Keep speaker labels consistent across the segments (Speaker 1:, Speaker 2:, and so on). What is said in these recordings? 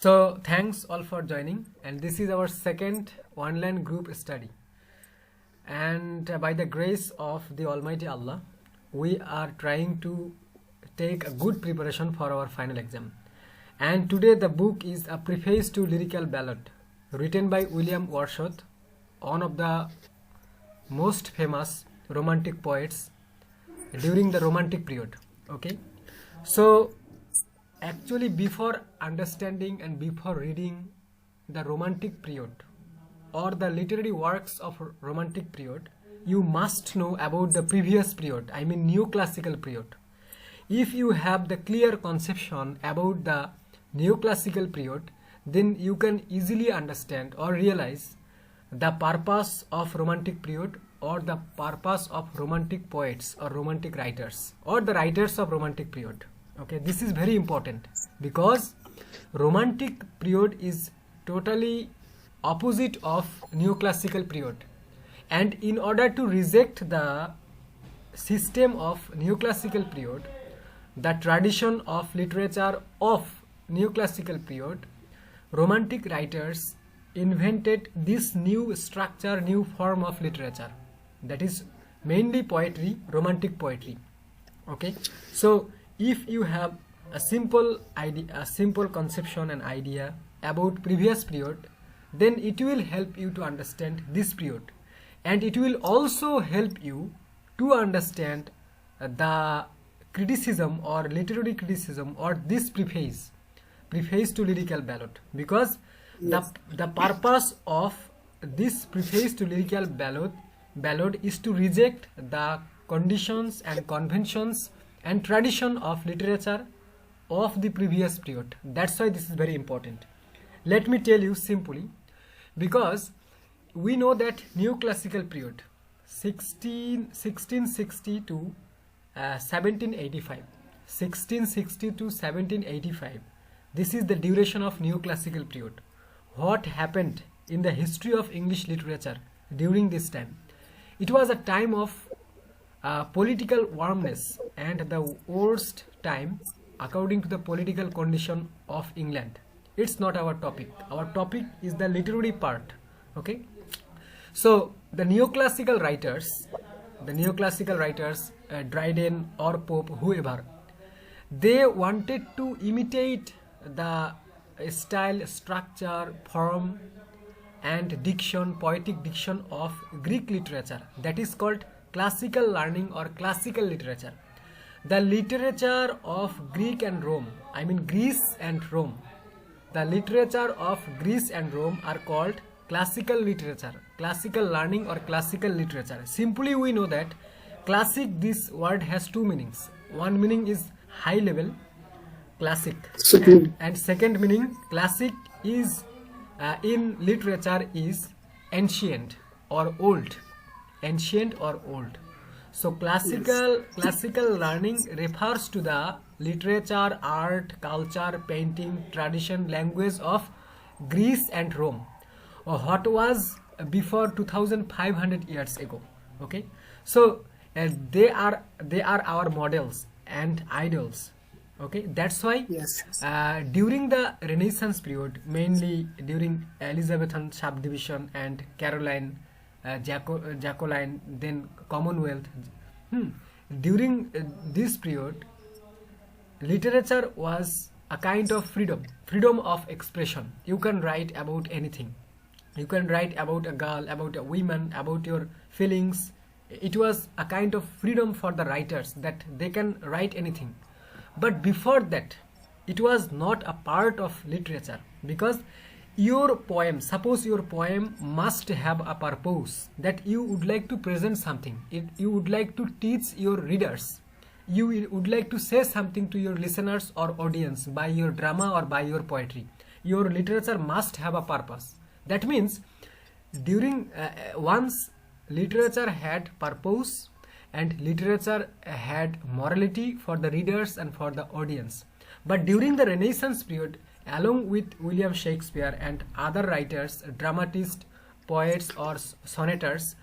Speaker 1: So thanks all for joining, and this is our second online group study. And by the grace of the Almighty Allah, we are trying to take a good preparation for our final exam. And today the book is a preface to Lyrical Ballad, written by William Wordsworth, one of the most famous romantic poets during the Romantic period. Okay, so actually, before understanding and before reading the Romantic period or the literary works of Romantic period, you must know about the previous period, I mean Neoclassical period. If you have the clear conception about the Neoclassical period, then you can easily understand or realize the purpose of Romantic period or the purpose of Romantic poets or Romantic writers or the writers of Romantic period. Okay, this is very important because Romantic period is totally opposite of Neoclassical period, and in order to reject the system of Neoclassical period, the tradition of literature of Neoclassical period, Romantic writers invented this new structure, new form of literature, that is mainly poetry, Romantic poetry. Okay, so if you have a simple idea, a simple conception and idea about previous period, then it will help you to understand this period, and it will also help you to understand the criticism or literary criticism or this preface to Lyrical Ballad, because the purpose of this preface to Lyrical Ballad is to reject the conditions and conventions and tradition of literature of the previous period. That's why this is very important. Let me tell you simply, because we know that Neoclassical period 1660 to 1785, 1660 to 1785, this is the duration of Neoclassical period. What happened in the history of English literature during this time? It was a time of political warmness and the worst time according to the political condition of England. It's not our topic. Our topic is the literary part. Okay, so the Neoclassical writers, Dryden or Pope, whoever, they wanted to imitate the style, structure, form and diction, poetic diction of Greek literature, that is called classical learning or classical literature. The literature of Greek and Rome, I mean Greece and Rome, the literature of Greece and Rome are called classical literature, classical learning or classical literature. Simply we know that classic, this word has two meanings. One meaning is high level, classic, and second meaning, classic is in literature is ancient or old. So classical learning refers to the literature, art, culture, painting, tradition, language of Greece and Rome, or what was before 2500 years ago. Okay, so they are our models and idols. Okay, that's why during the Renaissance period, mainly during Elizabethan subdivision and Caroline, Jacoline, then Commonwealth, during this period, literature was a kind of freedom of expression. You can write about anything. You can write about a girl, about a woman, about your feelings. It was a kind of freedom for the writers that they can write anything. But before that, it was not a part of literature, because your poem, suppose your poem must have a purpose, that you would like to present something, you would like to teach your readers, you would like to say something to your listeners or audience by your drama or by your poetry. Your literature must have a purpose. That means during once literature had purpose and literature had morality for the readers and for the audience. But during the Renaissance period, along with William Shakespeare and other writers, dramatists, poets or sonneters,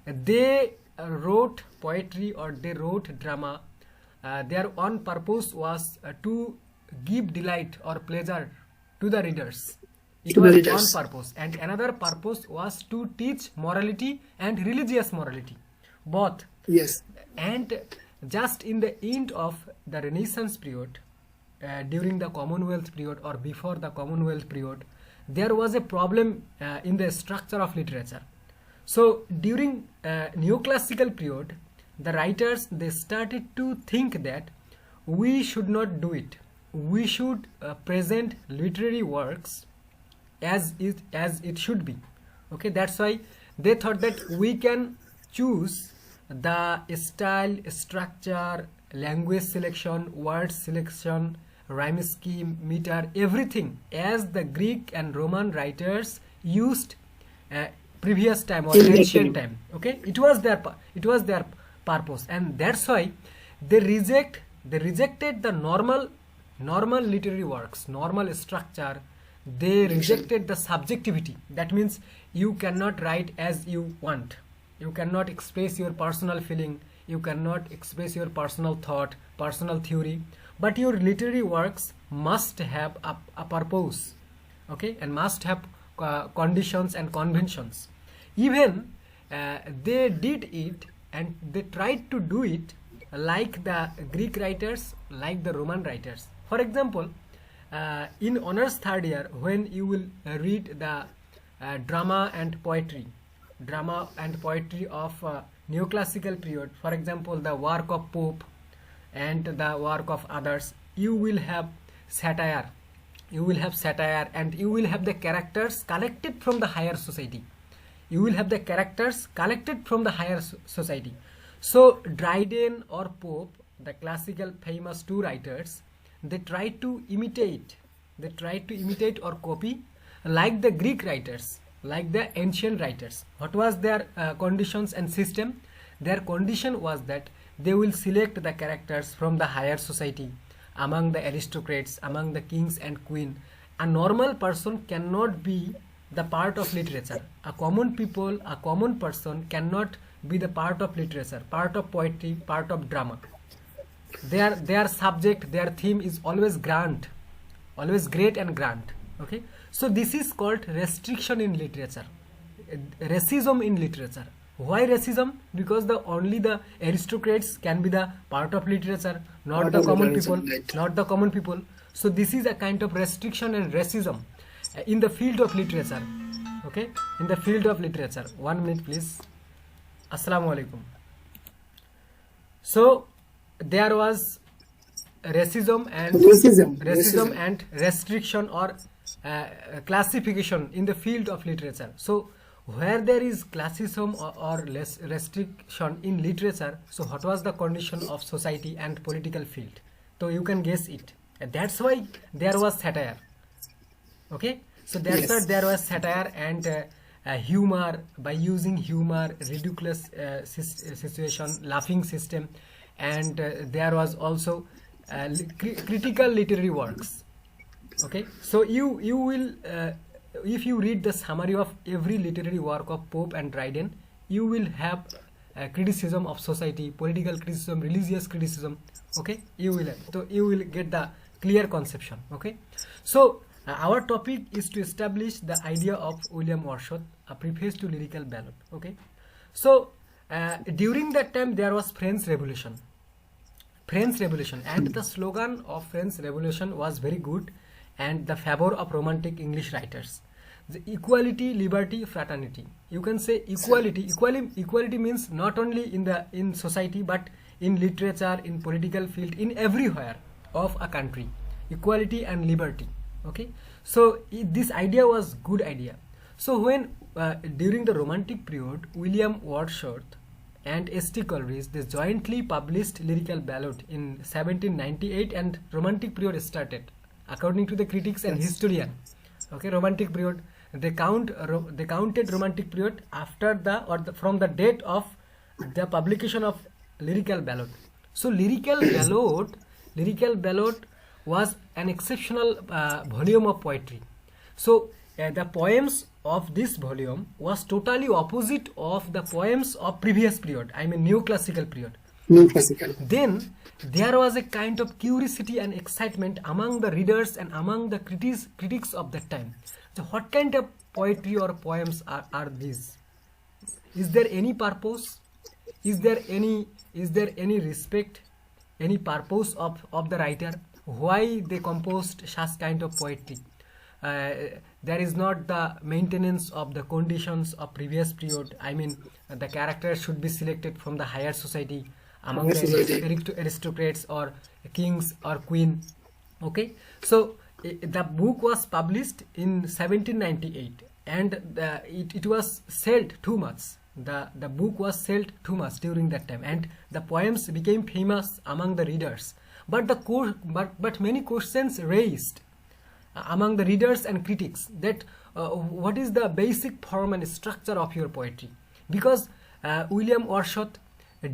Speaker 1: they wrote poetry or they wrote drama. Their one purpose was to give delight or pleasure to the readers. It
Speaker 2: To the
Speaker 1: was
Speaker 2: readers.
Speaker 1: one purpose, and another purpose was to teach morality and religious morality, both.
Speaker 2: Yes.
Speaker 1: And just in the end of the Renaissance period, during the Commonwealth period or before the Commonwealth period, there was a problem in the structure of literature. So during neoclassical period, the writers, they started to think that we should not do it. We should present literary works as it should be. Okay, that's why they thought that we can choose the style, structure, language selection, word selection, rhyme scheme, meter, everything as the Greek and Roman writers used previous time or ancient time. Okay, it was their purpose, and that's why they rejected the normal literary works, normal structure. They rejected the subjectivity. That means you cannot write as you want. You cannot express your personal feeling. You cannot express your personal thought, personal theory. But your literary works must have a purpose, okay, and must have conditions and conventions. Even they did it, and they tried to do it like the Greek writers, like the Roman writers. For example, in honors third year, when you will read the drama and poetry of neoclassical period, for example, the work of Pope and the work of others, you will have satire, and you will have the characters collected from the higher society. So Dryden or Pope, the classical famous two writers, they try to imitate or copy like the Greek writers, like the ancient writers. What was their conditions and system? Their condition was that they will select the characters from the higher society, among the aristocrats, among the kings and queen. A normal person cannot be the part of literature. A common person cannot be the part of literature, part of poetry, part of drama. Their subject, their theme is always grand, always great and grand. Okay, so this is called restriction in literature, racism in literature. Why racism? Because only the aristocrats can be the part of literature, not the common people. So this is a kind of restriction and racism in the field of literature. Okay, in the field of literature. 1 minute, please. Assalamu alaikum. So there was racism and restriction or classification in the field of literature. So where there is classism or less restriction in literature, so what was the condition of society and political field? So you can guess it. That's why there was satire. Okay, so that's why there was satire and humor, by using humor, ridiculous situation, laughing system, and there was also critical literary works. Okay, so you will if you read the summary of every literary work of Pope and Dryden, you will have criticism of society, political criticism, religious criticism. Okay, you will get the clear conception. Okay, so our topic is to establish the idea of William Wordsworth, a preface to Lyrical Ballad. Okay, so during that time there was French Revolution, and the slogan of French Revolution was very good, and the favor of romantic English writers, the equality, liberty, fraternity. You can say equality. Equality means not only in society but in literature, in political field, in everywhere of a country. Equality and liberty. Okay, so this idea was good idea. So when during the Romantic period, William Wordsworth and S.T. Coleridge, they jointly published Lyrical Ballad in 1798, and Romantic period started. According to the critics and historian, okay, Romantic period, they counted Romantic period after from the date of the publication of Lyrical Ballad. So Lyrical Ballad was an exceptional volume of poetry. So the poems of this volume was totally opposite of the poems of previous period, I mean neoclassical period. Then there was a kind of curiosity and excitement among the readers and among the critics of that time. So what kind of poetry or poems are these? Is there any purpose? Is there any respect, any purpose of the writer? Why they composed such kind of poetry? There is not the maintenance of the conditions of previous period. I mean, the characters should be selected from the higher society, among the aristocrats or kings or queen. Okay, so the book was published in 1798, and it was sold too much. The book was sold too much during that time, and the poems became famous among the readers. But many questions raised among the readers and critics that what is the basic form and structure of your poetry, because William Wordsworth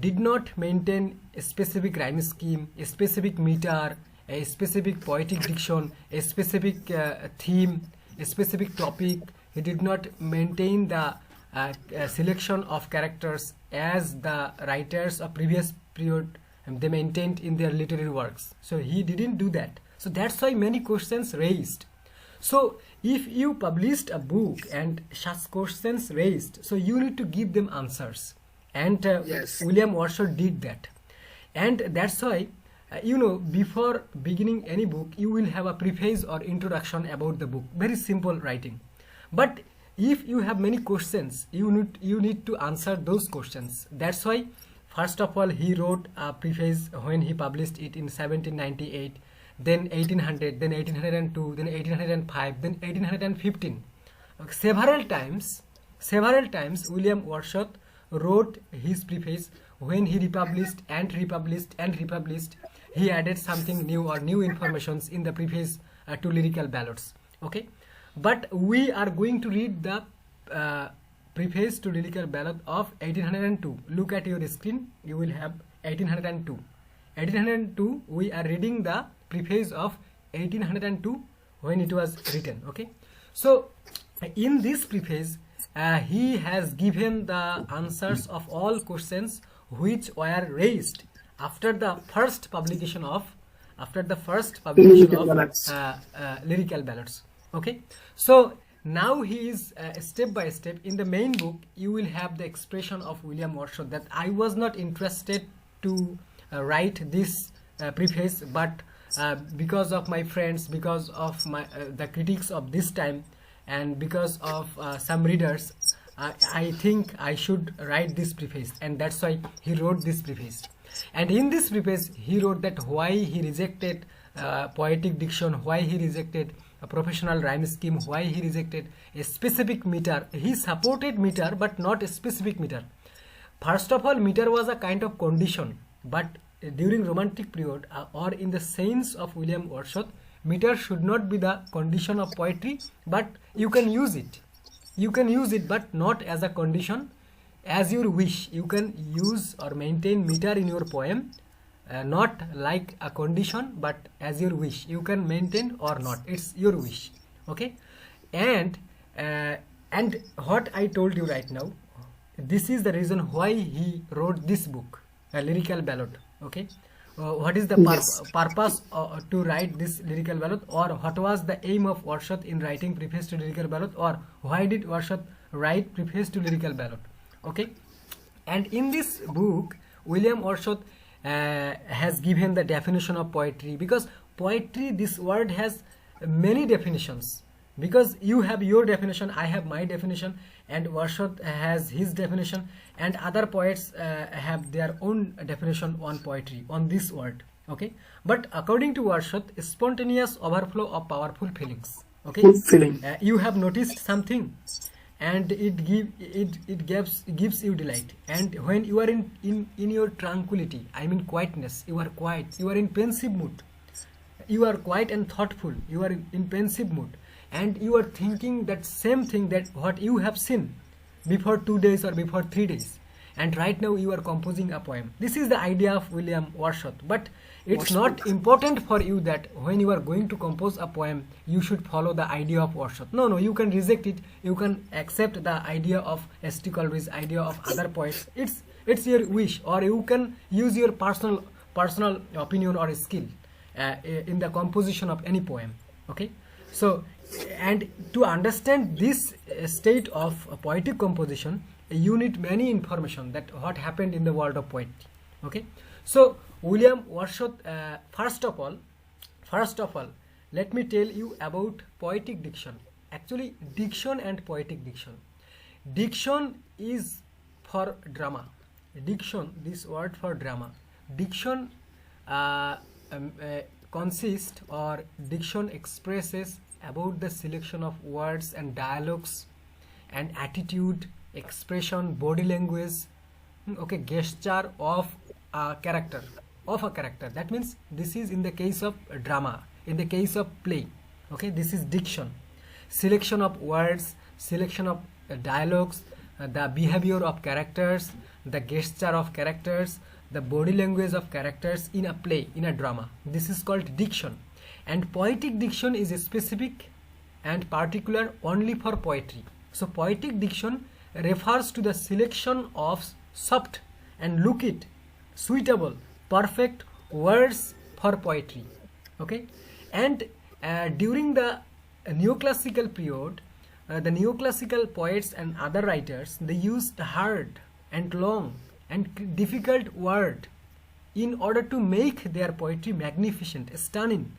Speaker 1: did not maintain a specific rhyme scheme, a specific meter, a specific poetic diction, a specific theme, a specific topic. He did not maintain the selection of characters as the writers of previous period they maintained in their literary works. So he didn't do that. So that's why many questions raised. So if you published a book and such questions raised, so you need to give them answers. And William Wordsworth did that. And that's why, before beginning any book, you will have a preface or introduction about the book. Very simple writing. But if you have many questions, you need to answer those questions. That's why, first of all, he wrote a preface when he published it in 1798, then 1800, then 1802, then 1805, then 1815. Several times, William Wordsworth wrote his preface. When he republished and republished and republished, he added something new or new informations in the preface to Lyrical Ballads. Okay, but we are going to read the preface to Lyrical Ballad of 1802. Look at your screen, you will have 1802. 1802, we are reading the preface of 1802 when it was written. Okay, so in this preface, he has given the answers of all questions which were raised after the first publication of Lyrical Ballads. Okay, so now he is step by step. In the main book, you will have the expression of William Wordsworth that I was not interested to write this preface, but because of my friends, because of the critics of this time, and because of some readers, I think I should write this preface, and that's why he wrote this preface. And in this preface, he wrote that why he rejected poetic diction, why he rejected a professional rhyme scheme, why he rejected a specific meter. He supported meter, but not a specific meter. First of all, meter was a kind of condition, but during Romantic period, or in the sense of William Wordsworth, meter should not be the condition of poetry, but you can use it. You can use it, but not as a condition, as your wish. You can use or maintain meter in your poem, not like a condition, but as your wish. You can maintain or not. It's your wish. Okay, and what I told you right now, this is the reason why he wrote this book, a Lyrical Ballad. Okay, what is the purpose to write this Lyrical Ballad, or what was the aim of Wordsworth in writing preface to Lyrical Ballad, or why did Wordsworth write preface to Lyrical Ballad? Okay, and in this book, William Wordsworth has given the definition of poetry, because poetry, this word has many definitions, because you have your definition, I have my definition, and Wordsworth has his definition, and other poets have their own definition on poetry, on this word. Okay, but according to Wordsworth, spontaneous overflow of powerful feelings. Okay, you have noticed something, and it gives you delight, and when you are in your tranquility, I mean quietness, you are quiet, you are in pensive mood, you are quiet and thoughtful, you are in pensive mood, and you are thinking that same thing that what you have seen before 2 days or before 3 days, and right now you are composing a poem. This is the idea of William Wordsworth. But it's not important for you that when you are going to compose a poem, you should follow the idea of Wordsworth. No, you can reject it. You can accept the idea of S.T. Coleridge, idea of other poets. It's It's your wish, or you can use your personal opinion or skill in the composition of any poem. Okay, so and to understand this state of poetic composition, you need many information that what happened in the world of poetry. Okay, so William Wordsworth, first of all, let me tell you about poetic diction. Actually, diction and poetic diction. Diction is for drama. Diction, this word for drama. Diction consists, or diction expresses about the selection of words and dialogues and attitude, expression, body language, okay, gesture of a character. That means this is in the case of drama, in the case of play. Okay, this is diction. Selection of words, selection of dialogues, the behavior of characters, the gesture of characters, the body language of characters in a play, in a drama. This is called diction. And poetic diction is specific and particular only for poetry. So poetic diction refers to the selection of soft and look it suitable, perfect words for poetry. Okay, and during the neoclassical period, the neoclassical poets and other writers, they used hard and long and difficult word in order to make their poetry magnificent, stunning.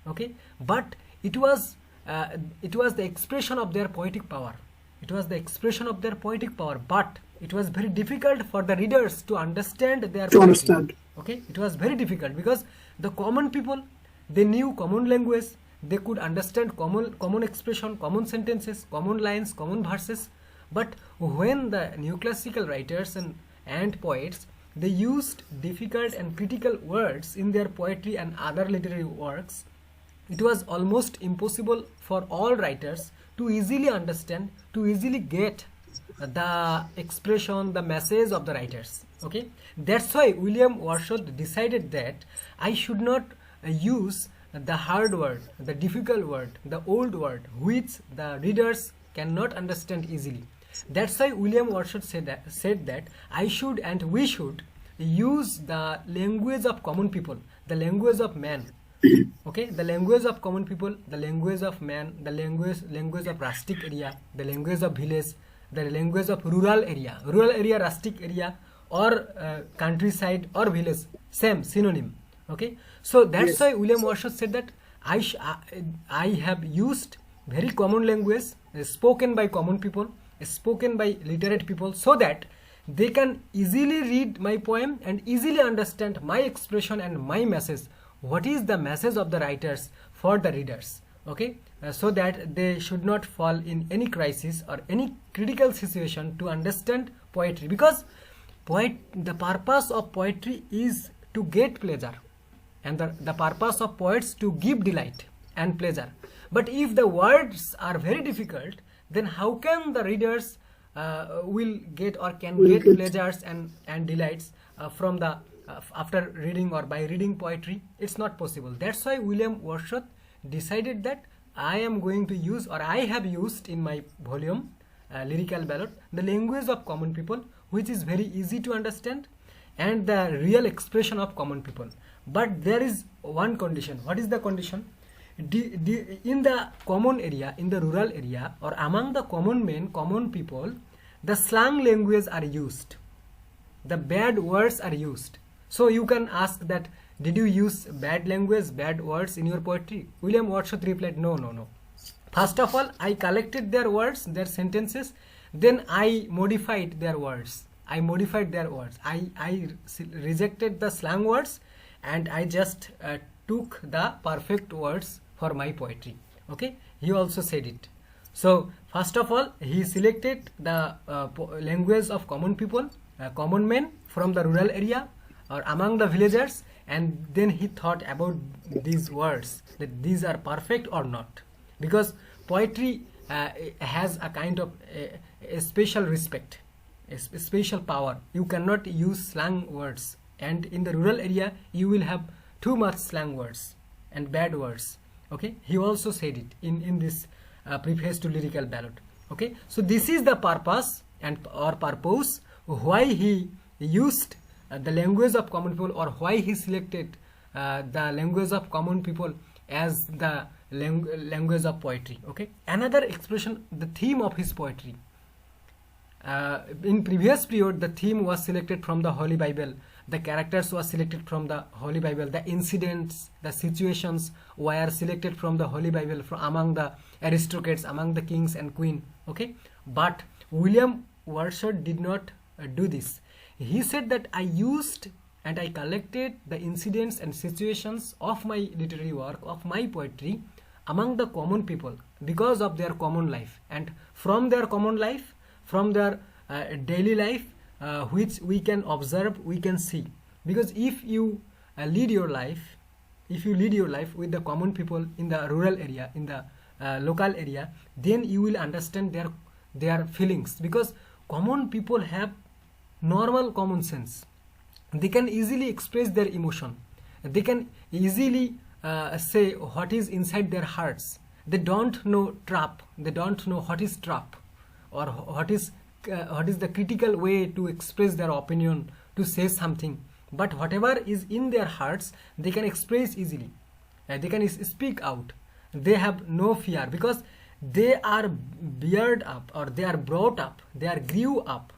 Speaker 1: Okay, but it was the expression of their poetic power. It was the expression of their poetic power, but it was very difficult for the readers to understand their poetry. Okay, it was very difficult because the common people, they knew common language, they could understand common expression, common sentences, common lines, common verses. But when the neoclassical writers and poets, they used difficult and critical words in their poetry and other literary works, it was almost impossible for all writers to easily understand, to easily get the expression, the message of the writers. Okay, that's why William Wordsworth decided that I should not use the hard word, the difficult word, the old word, which the readers cannot understand easily. That's why William Wordsworth said that I should and we should use the language of common people, the language of man. Okay, the language of common people, the language of man, the language of rustic area, the language of village, the language of rural area, rustic area, or countryside or village, same synonym. Okay, so that's why William Wordsworth said that I have used very common language spoken by common people, spoken by literate people, so that they can easily read my poem and easily understand my expression and my message. What is the message of the writers for the readers? Okay, so that they should not fall in any crisis or any critical situation to understand poetry, because the purpose of poetry is to get pleasure, and the purpose of poets to give delight and pleasure. But if the words are very difficult, then how can the readers will get or can get pleasures and delights from the after reading or by reading poetry? It's not possible. That's why William Wordsworth decided that I am going to use, or I have used in my volume Lyrical Ballad, the language of common people, which is very easy to understand and the real expression of common people. But there is one condition. What is the condition? In the common area, in the rural area, or among the common men, common people, the slang language are used, the bad words are used. So you can ask that, did you use bad language, bad words in your poetry? William Wordsworth replied, no. First of all, I collected their words, their sentences, then I modified their words. I rejected the slang words and I just took the perfect words for my poetry. Okay, he also said it. So first of all, he selected the language of common people, common men from the rural area or among the villagers, and then he thought about these words, that these are perfect or not, because poetry has a kind of a special respect, a special power. You cannot use slang words, and in the rural area you will have too much slang words and bad words. Okay, he also said it in this preface to Lyrical Ballad. Okay, so this is the purpose and or purpose why he used the language of common people, or why he selected the language of common people as the language of poetry. Okay, another expression, the theme of his poetry. In previous period, the theme was selected from the Holy Bible, the characters were selected from the Holy Bible, the incidents, the situations were selected from the Holy Bible, from among the aristocrats, among the kings and queen. Okay, but William Wordsworth did not do this. He said that I used and I collected the incidents and situations of my literary work, of my poetry, among the common people, because of their common life, and from their common life, from their daily life, which we can observe, we can see. Because if you lead your life, with the common people in the rural area, in the local area, then you will understand their feelings, because common people have normal common sense. They can easily express their emotion, they can easily say what is inside their hearts. They don't know trap, they don't know what is trap, or what is the critical way to express their opinion, to say something. But whatever is in their hearts, they can express easily, they can speak out. They have no fear, because they are beared up, or they are brought up, they are grew up,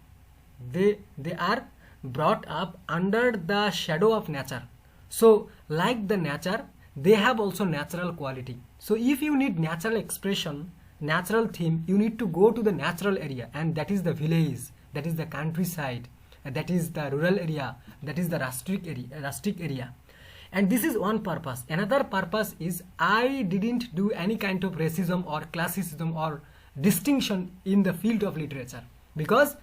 Speaker 1: they are brought up under the shadow of nature. So like the nature, they have also natural quality. So if you need natural expression, natural theme, you need to go to the natural area, and that is the village, that is the countryside, that is the rural area, that is the rustic area. And this is one purpose. Another purpose is I didn't do any kind of racism or classicism or distinction in the field of literature, because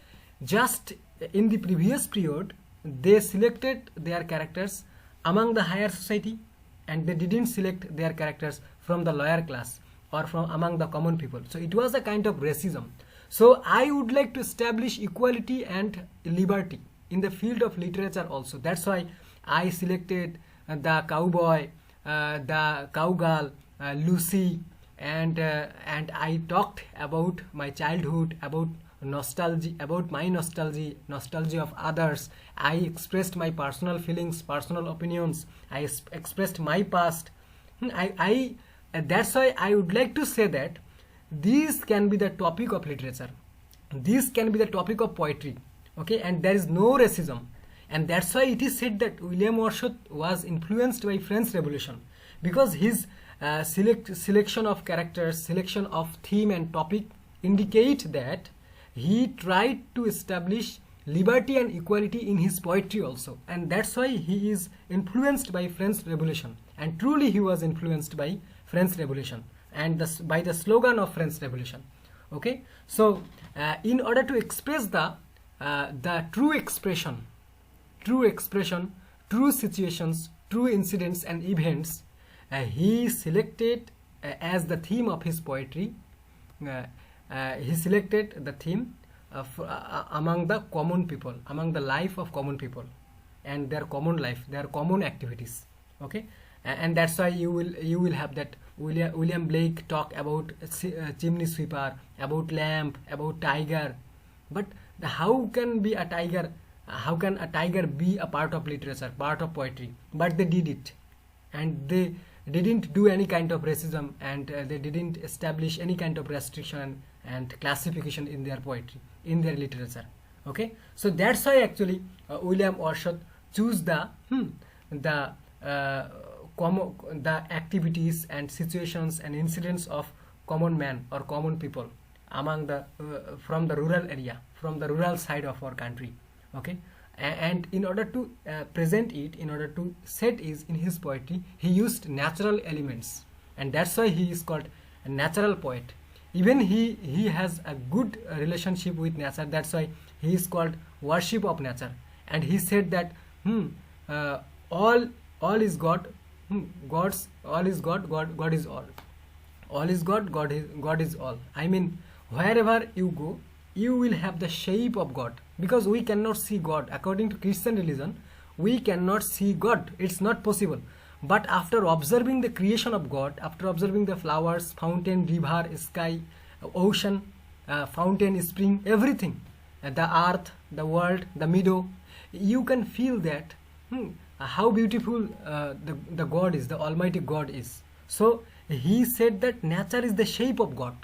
Speaker 1: just in the previous period they selected their characters among the higher society, and they didn't select their characters from the lower class or from among the common people. So it was a kind of racism. So I would like to establish equality and liberty in the field of literature also. That's why I selected the cowboy, the cowgirl, Lucy, and I talked about my childhood, about nostalgia, about my nostalgia of others. I expressed my personal feelings, personal opinions. I expressed my past. That's why I would like to say that this can be the topic of literature, this can be the topic of poetry. Okay, and there is no racism. And that's why it is said that William Wordsworth was influenced by French Revolution, because his selection of characters, selection of theme and topic indicate that he tried to establish liberty and equality in his poetry also. And that's why he is influenced by French Revolution, and truly he was influenced by French Revolution and by the slogan of French Revolution. Okay, so in order to express the true expression, true situations, true incidents and events, he selected as the theme of his poetry, he selected the theme of, among the common people, among the life of common people and their common life, their common activities. Okay, and that's why you will have that William Blake talk about chimney sweeper, about lamp, about tiger. But how can be a tiger? How can a tiger be a part of literature, part of poetry? But they did it, and they didn't do any kind of racism, and they didn't establish any kind of restriction and classification in their poetry, in their literature. Okay, so that's why actually William Wordsworth choose the activities and situations and incidents of common man or common people among the from the rural area, from the rural side of our country. Okay, and in order to present it, in order to set it in his poetry, he used natural elements, and that's why he is called a natural poet. Even he has a good relationship with nature. That's why he is called worship of nature. And he said that all is God, all is God, God is all. All is God, God is all. I mean, wherever you go, you will have the shape of God, because we cannot see God. According to Christian religion, we cannot see God. It's not possible. But after observing the creation of God, after observing the flowers, fountain, river, sky, ocean, fountain, spring, everything, the earth, the world, the meadow, you can feel that how beautiful the God is, the Almighty God is. So he said that nature is the shape of God.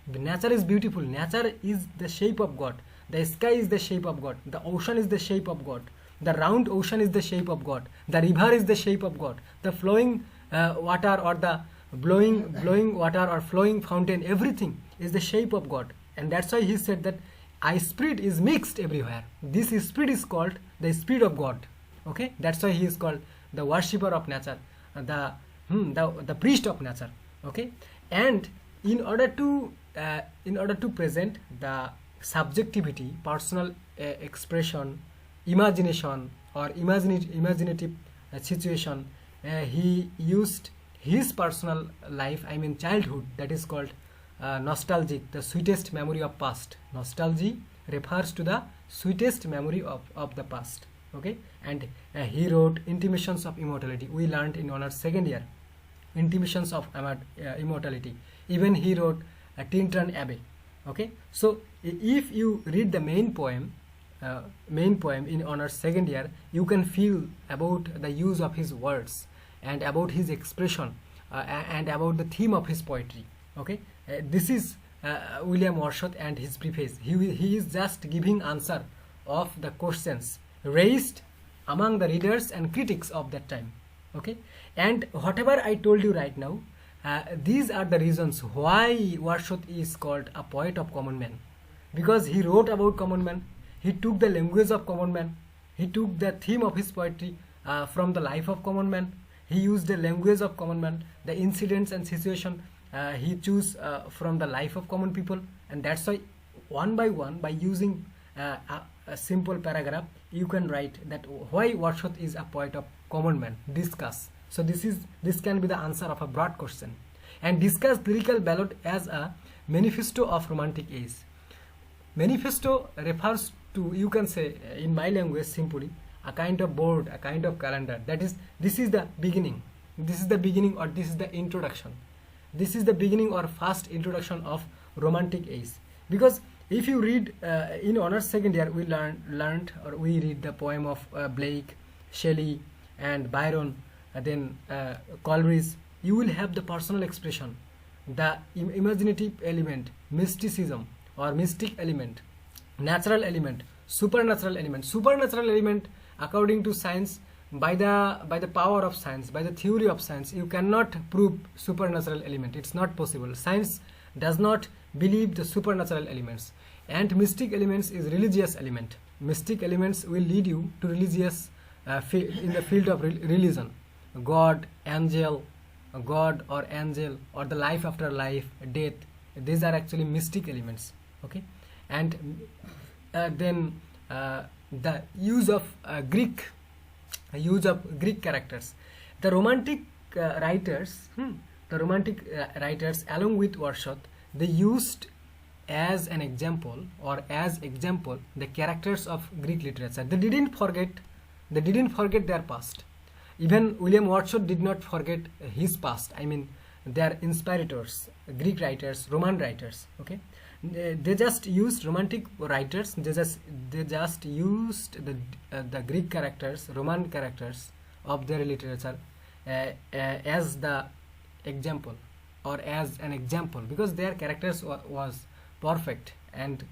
Speaker 1: The nature is beautiful. Nature is the shape of God. The sky is the shape of God. The ocean is the shape of God. The round ocean is the shape of God. The river is the shape of God. The flowing water, or the blowing water or flowing fountain, everything is the shape of God. And that's why he said that I spirit is mixed everywhere. This spirit is called the spirit of God. Okay, that's why he is called the worshipper of nature, the priest of nature. Okay, and in order to present the subjectivity, personal expression, imagination, or imaginative situation, he used his personal life, I mean childhood, that is called nostalgic, the sweetest memory of past. Nostalgia refers to the sweetest memory of the past. Okay, and he wrote Intimations of Immortality. We learned in honors second year, Intimations of Immortality. Even he wrote Tintern Abbey. Okay, so if you read the main poem in honors second year, you can feel about the use of his words and about his expression and about the theme of his poetry. Okay, this is William Wordsworth and his preface. He is just giving answer of the questions raised among the readers and critics of that time. Okay, and whatever I told you right now, these are the reasons why Wordsworth is called a poet of common man, because he wrote about common man. He took the language of common man. He took the theme of his poetry from the life of common man. He used the language of common man, the incidents and situation he chose from the life of common people. And that's why one by one, by using a simple paragraph, you can write that why Wordsworth is a poet of common man. Discuss. So this can be the answer of a broad question. And discuss Lyrical Ballad as a manifesto of romantic age. Manifesto refers to, you can say in my language simply, a kind of board, a kind of calendar. That is, this is the beginning. This is the beginning, or this is the introduction. This is the beginning or first introduction of romantic age. Because if you read in honors second year, we learned or we read the poem of Blake, Shelley, and Byron, then Coleridge. You will have the personal expression, the imaginative element, mysticism or mystic element, natural element, supernatural element. Supernatural element, according to science, by the power of science, by the theory of science, you cannot prove supernatural element. It's not possible. Science does not believe the supernatural elements. And mystic elements is religious element. Mystic elements will lead you to religious in the field of religion. God, angel, God or angel, or the life after life, death. These are actually mystic elements. Okay, and then the use of Greek characters. The romantic writers, along with Wordsworth, they used as an example the characters of Greek literature. They didn't forget their past. Even William Wordsworth did not forget his past. I mean, their inspirators, Greek writers, Roman writers. Okay, they just used romantic writers. They just used the Greek characters, Roman characters of their literature as the example, or as an example, because their characters was perfect and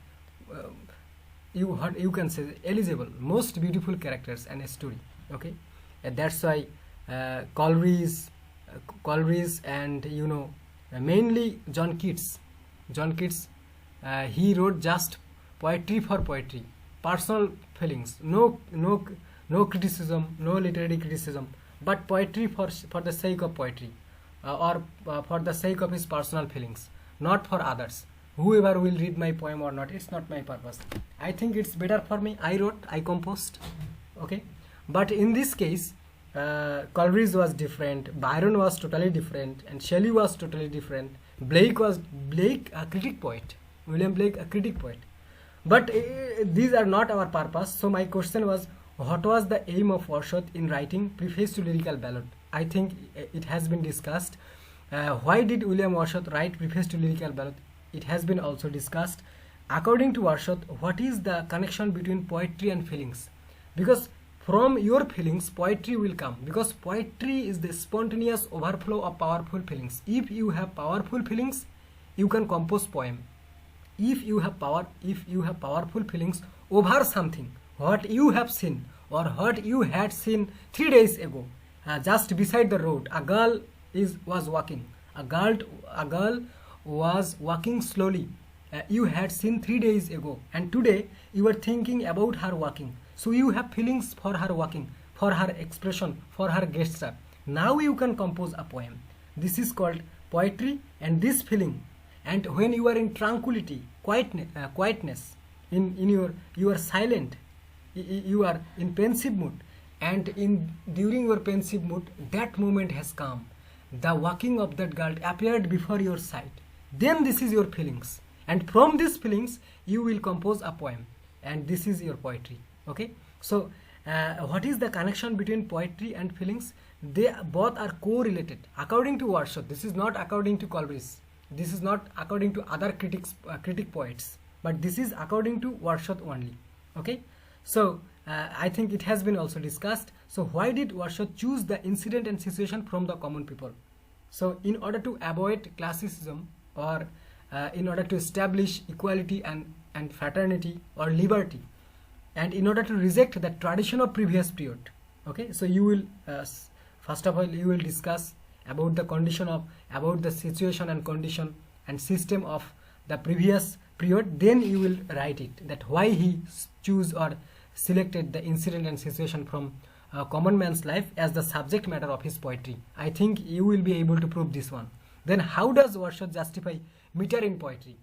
Speaker 1: you can say eligible, most beautiful characters and a story. Okay, and that's why Coleridge and mainly John Keats, he wrote just poetry for poetry, personal feelings, no criticism, no literary criticism, but poetry for the sake of poetry, or for the sake of his personal feelings, not for others. Whoever will read my poem or not, it's not my purpose. I think it's better for me. I wrote, I composed. Okay, but in this case, Coleridge was different, Byron was totally different, and Shelley was totally different. Blake, a critic poet. William Blake, a critic poet. But these are not our purpose. So my question was, what was the aim of Wordsworth in writing Preface to Lyrical Ballad? I think it has been discussed. Why did William Wordsworth write Preface to Lyrical Ballad? It has been also discussed. According to Wordsworth, what is the connection between poetry and feelings? because from your feelings poetry will come, because poetry is the spontaneous overflow of powerful feelings. If you have powerful feelings, you can compose poem. If you have powerful feelings over something what you have seen or what you had seen 3 days ago, just beside the road a girl was walking, a girl was walking slowly, you had seen 3 days ago, and today you are thinking about her walking, so you have feelings for her walking, for her expression, for her gesture. Now you can compose a poem. This is called poetry. And this feeling, and when you are in tranquility, quietness, in you are silent, you are in pensive mood, and during your pensive mood that moment has come, the walking of that girl appeared before your sight, then this is your feelings, and from these feelings you will compose a poem, and this is your poetry. Okay, so what is the connection between poetry and feelings? They both are correlated according to Wordsworth. This is not according to Coleridge, this is not according to other critic poets, but this is according to Wordsworth only. Okay, so I think it has been also discussed. So why did Wordsworth choose the incident and situation from the common people? So in order to avoid classicism, or in order to establish equality and fraternity or liberty, and in order to reject the tradition of previous period. Okay, so you will first of all you will discuss about the condition of, about the situation and condition and system of the previous period, then you will write it, that why he choose or selected the incident and situation from common man's life as the subject matter of his poetry. I think you will be able to prove this one. Then how does Wordsworth justify meter in poetry?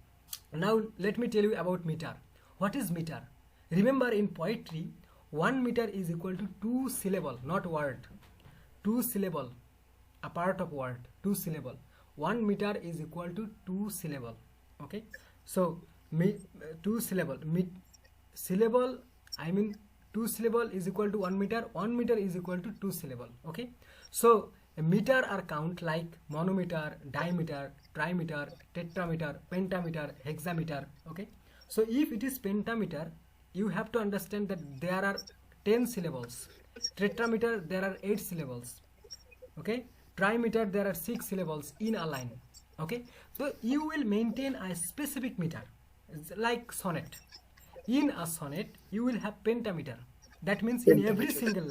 Speaker 1: Now let me tell you about meter. What is meter? Remember, in poetry 1 meter is equal to 2 syllable, not word. 2 syllable, a part of word, 2 syllable. 1 meter is equal to 2 syllable. Okay, so 2 syllable, syllable, I mean 2 syllable is equal to 1 meter. 1 meter is equal to 2 syllable. Okay, so a meter are count like monometer, dimeter, trimeter, tetrameter, pentameter, hexameter. Okay, so if it is pentameter, you have to understand that there are 10 syllables. Tetrameter, there are 8 syllables. Okay, trimeter, there are 6 syllables in a line. Okay, so you will maintain a specific meter. It's like sonnet. In a sonnet you will have pentameter. That means in every single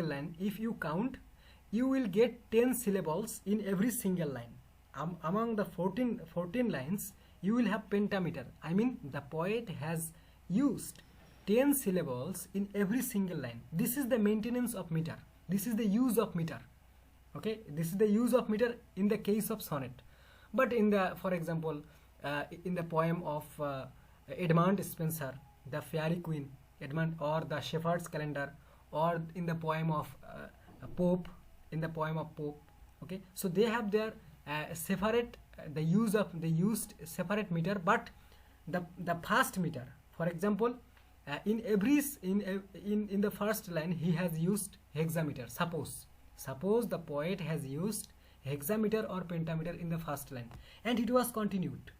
Speaker 1: line, if you count, you will get 10 syllables in every single line. Among the 14 lines you will have pentameter. I mean the poet has used 10 syllables in every single line. This is the maintenance of meter. This is the use of meter. Okay, this is the use of meter in the case of sonnet. But in the, for example, in the poem of Edmund Spenser, the Fairy Queen, Edmund, or the Shepherd's Calendar, or in the poem of Pope, okay, so they have their separate they used separate meter, but the first meter, for example, in the first line he has used hexameter. Suppose the poet has used hexameter or pentameter in the first line, and it was continued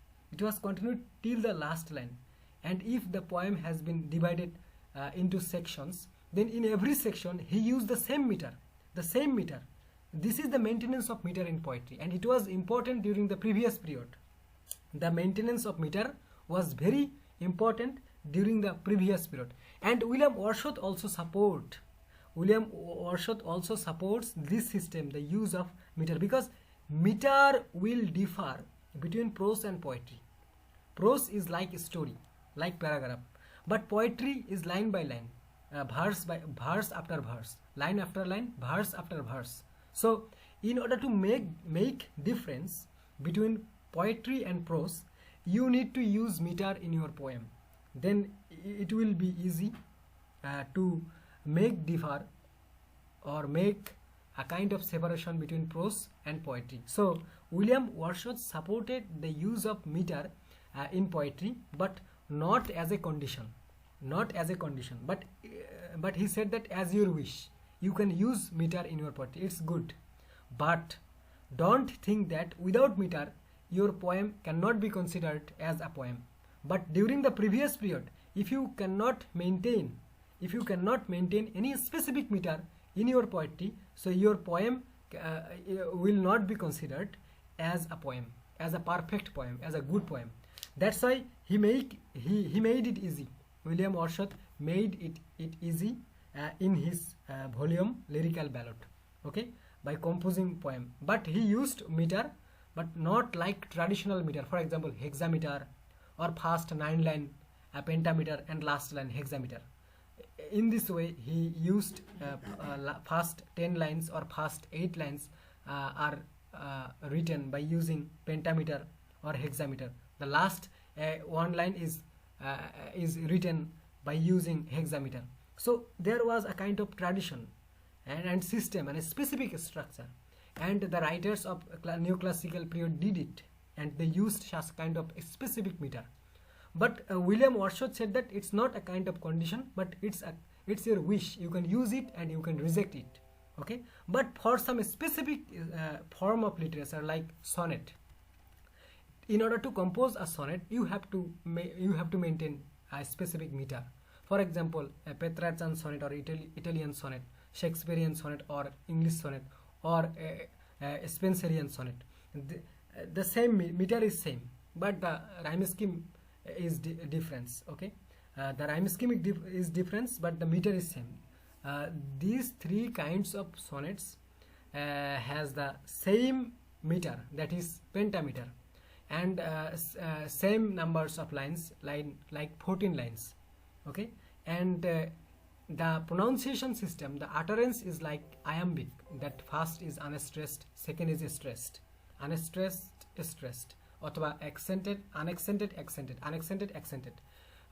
Speaker 1: till the last line. And if the poem has been divided into sections, then in every section he used the same meter. This is the maintenance of meter in poetry, and it was important during the previous period. The maintenance of meter was very important during the previous period. And William Wordsworth also supports this system, the use of meter, because meter will differ between prose and poetry. Prose is like a story, like paragraph, but poetry is line by line, verse after verse, line after line, verse after verse. So in order to make difference between poetry and prose, you need to use meter in your poem. Then it will be easy to make differ or make a kind of separation between prose and poetry. So William Wordsworth supported the use of meter in poetry, but not as a condition, but he said that as your wish, you can use meter in your poetry, it's good, but don't think that without meter your poem cannot be considered as a poem. But during the previous period, if you cannot maintain if you cannot maintain any specific meter in your poetry, so your poem will not be considered as a poem, as a perfect poem, as a good poem. That's why he made it easy. William Wordsworth made it easy in his volume Lyrical Ballad, okay, by composing poem. But he used meter, but not like traditional meter. For example, hexameter, or first 9 line pentameter and last line hexameter. In this way, he used first 10 lines or first 8 lines are written by using pentameter or hexameter. The last one line is written by using hexameter. So there was a kind of tradition and system and a specific structure, and the writers of neoclassical period did it, and they used such kind of a specific meter. But William Wordsworth said that it's not a kind of condition, but it's your wish. You can use it and you can reject it, okay. But for some specific form of literature like sonnet, in order to compose a sonnet, you have to maintain a specific meter. For example, a Petrarchan sonnet or Italian sonnet, Shakespearean sonnet or English sonnet, or a Spenserian sonnet. The same meter is same, but the rhyme scheme is difference, okay. The rhyme scheme is difference, but the meter is same. These three kinds of sonnets has the same meter, that is pentameter, and same numbers of lines, like 14 lines, okay. And the pronunciation system, the utterance is like iambic, that first is unstressed, second is stressed, unstressed, stressed, or accented, unaccented, accented, unaccented, accented.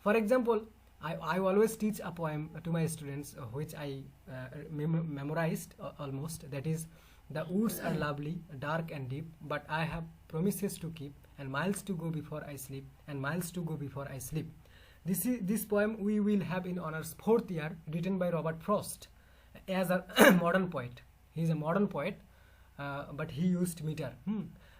Speaker 1: For example, I always teach a poem to my students, which I memorized almost, that is, the woods are lovely, dark and deep, but I have promises to keep, and miles to go before I sleep, and miles to go before I sleep. This poem we will have in honors 4th year, written by Robert Frost as a modern poet. He is a modern poet, but he used meter.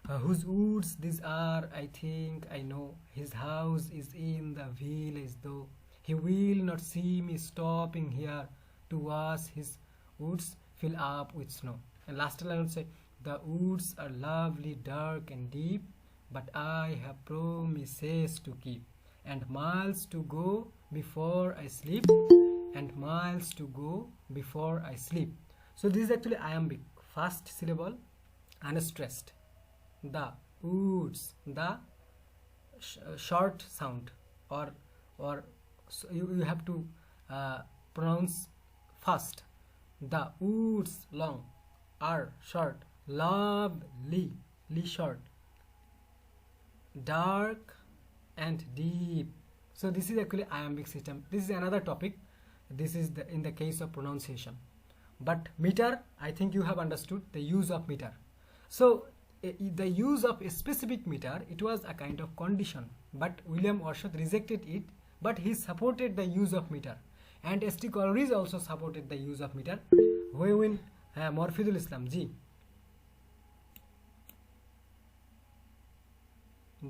Speaker 1: Whose woods these are, I think I know. His house is in the village, though he will not see me stopping here to watch his woods fill up with snow. And last line would say, the woods are lovely, dark and deep, but I have promises to keep, and miles to go before I sleep, and miles to go before I sleep. So this is actually iambic, first syllable unstressed. The woods, the short sound, or so you have to pronounce fast. The woods long, are short, lovely, short, dark and deep. So this is actually iambic system. This is another topic. This is in the case of pronunciation. But meter, I think you have understood the use of meter. So the use of a specific meter, it was a kind of condition, but William Wordsworth rejected it, but he supported the use of meter, and S.T. Coleridge also supported the use of meter. When Morfidul Islam ji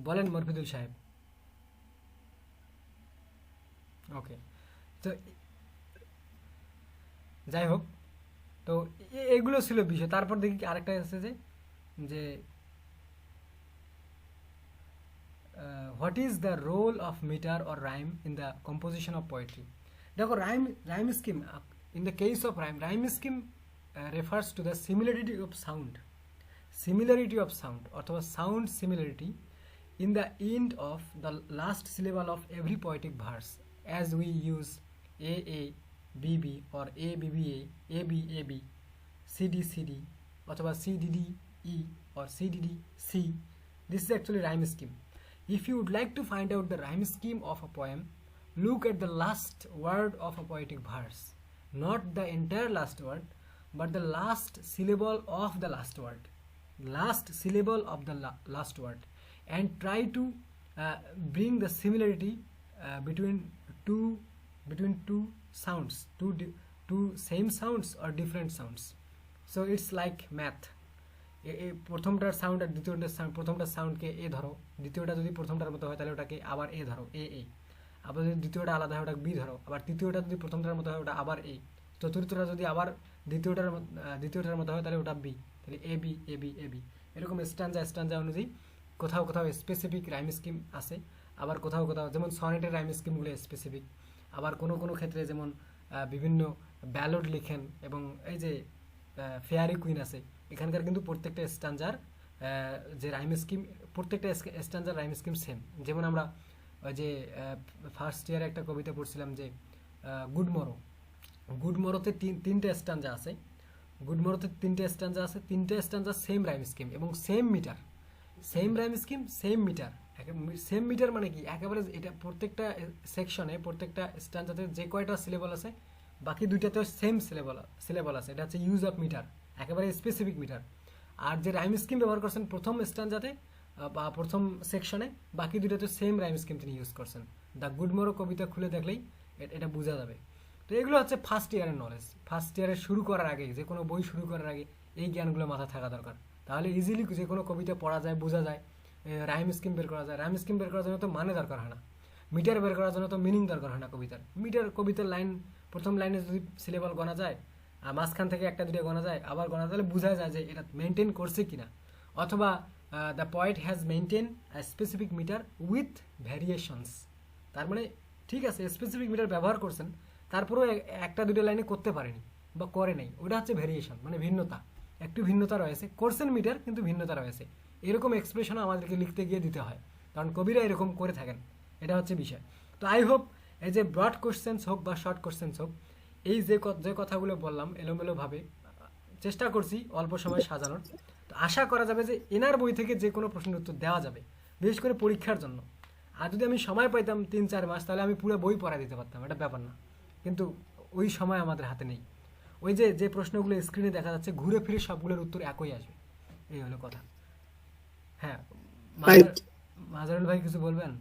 Speaker 1: বলেন মরফিদুল সাহেব। ওকে, তো যাই হোক, তো এগুলো ছিল বিষয়। তারপর দেখি আরেকটা আছে যে what is the role of metre or rhyme in the composition of poetry. দেখো, rhyme scheme, in the case of rhyme scheme refers to the similarity of sound অথবা sound similarity in the end of the last syllable of every poetic verse, as we use AA, BB or ABBA, AB, AB, CD, CD অথবা CDD, E or CDD, C. This is actually rhyme scheme. If you would like to find out the rhyme scheme of a poem, look at the last word of a poetic verse, not the entire last word, but the last syllable of the last word, and try to bring the similarity between two sounds, two same sounds or different sounds. So it's like math. প্রথমটার sound আর দ্বিতীয়টার sound, প্রথমটার সাউন্ডকে এ ধরো, দ্বিতীয়টা যদি প্রথমটার মতো হয় তাহলে ওটাকে আবার এ ধরো, এ এ, আবার যদি দ্বিতীয়টা আলাদা হয় ওটা বি ধরো, আবার তৃতীয়টা যদি প্রথমটার মতো হয় ওটা আবার এ, চতুর্থটা যদি আবার দ্বিতীয়টার মতো হয় তাহলে ওটা বি, তাহলে A B A B A B. এরকম স্ট্যান্জা অনুযায়ী কোথাও কোথাও স্পেসিফিক রাইম স্কিম আছে, আবার কোথাও কোথাও যেমন সনেটের রাইম স্কিমগুলো স্পেসিফিক, আবার কোনো কোনো ক্ষেত্রে যেমন বিভিন্ন ব্যালড লিখেন এবং এই যে ফেয়ারি কুইন আছে, এখানকার কিন্তু প্রত্যেকটা স্ট্যান্জার যে রাইম স্কিম, প্রত্যেকটা স্ট্যান্জার রাইম স্কিম সেম। যেমন আমরা ওই যে ফার্স্ট ইয়ারে একটা কবিতা পড়ছিলাম যে গুড মরো, গুড মরোতে তিনটে স্ট্যান্জা আছে, গুড মরোতে তিনটে স্ট্যান্জা আছে, তিনটে স্ট্যান্জা সেম রাইম স্কিম এবং same metre, same rhyme scheme same metre. Same metre মানে কি, একেবারে এটা প্রত্যেকটা সেকশনে প্রত্যেকটা স্ট্যান্ডাতে যে কয়টা সিলেবল আছে বাকি দুইটাতেও সেম সিলেবল আছে, এটা হচ্ছে ইউজ অফ মিটার, একেবারে স্পেসিফিক মিটার। আর যে রাইম স্কিম ব্যবহার করছেন প্রথম স্ট্যান্ডাতে বা প্রথম সেকশনে, বাকি দুইটাতে সেম রাইম স্কিম তিনি ইউজ করছেন। দ্য গুড মরো কবিতা খুলে দেখলেই এটা বোঝা যাবে। তো এগুলো হচ্ছে ফার্স্ট ইয়ারের নলেজ। ফার্স্ট ইয়ারে শুরু করার আগে, যে কোনো বই শুরু করার আগে এই জ্ঞানগুলো মাথায় থাকা দরকার, তাহলে ইজিলি যে কোনো কবিতা পড়া যায়, বোঝা যায়, রাইম স্কিম বের করা যায়। রাইম স্কিম বের করার জন্য তো মানে দরকার হয় না, মিটার বের করার জন্য তো মিনিং দরকার হয় না কবিতার। কবিতার লাইন, প্রথম লাইনে যদি সিলেবল গণা যায়, মাঝখান থেকে একটা দুটো গণা যায়, আবার গণা তাহলে বোঝা যায় যে এটা মেনটেন করছে কিনা, অথবা the poet has maintain specific metre with variations. তার মানে ঠিক আছে স্পেসিফিক মিটার ব্যবহার করছেন, তারপরেও একটা দুটো লাইনে করতে পারেনি বা করে নাই, ওটা হচ্ছে ভ্যারিয়েশন, মানে ভিন্নতা, একটু ভিন্নতা রয়েছে। করছেন মিটার কিন্তু ভিন্নতা রয়েছে, এরকম এক্সপ্রেশন আমাদেরকে লিখতে গিয়ে দিতে হয়, কারণ কবিরা এরকম করে থাকেন, এটা হচ্ছে বিষয়। তো আই হোপ এই যে ব্রড কোশ্চেন্স হোক বা শর্ট কোশ্চেন্স হোক, এই যে কথাগুলো বললাম এলোমেলোভাবে চেষ্টা করছি অল্প সময় সাজানোর, তো আশা করা যাবে যে এনার বই থেকে যে কোনো প্রশ্নের উত্তর দেওয়া যাবে, বিশেষ করে পরীক্ষার জন্য। আর যদি আমি সময় পাইতাম 3-4 মাস, তাহলে আমি পুরো বই পড়া দিতে পারতাম, এটা ব্যাপার না, কিন্তু ওই সময় আমাদের হাতে নেই। ওই যে প্রশ্নগুলো স্ক্রিনে দেখা যাচ্ছে ঘুরে ফিরে সবগুলোর উত্তর একই আসবে, এই হলো কথা। হ্যাঁ, মাজারুল ভাই কিছু বলবেন?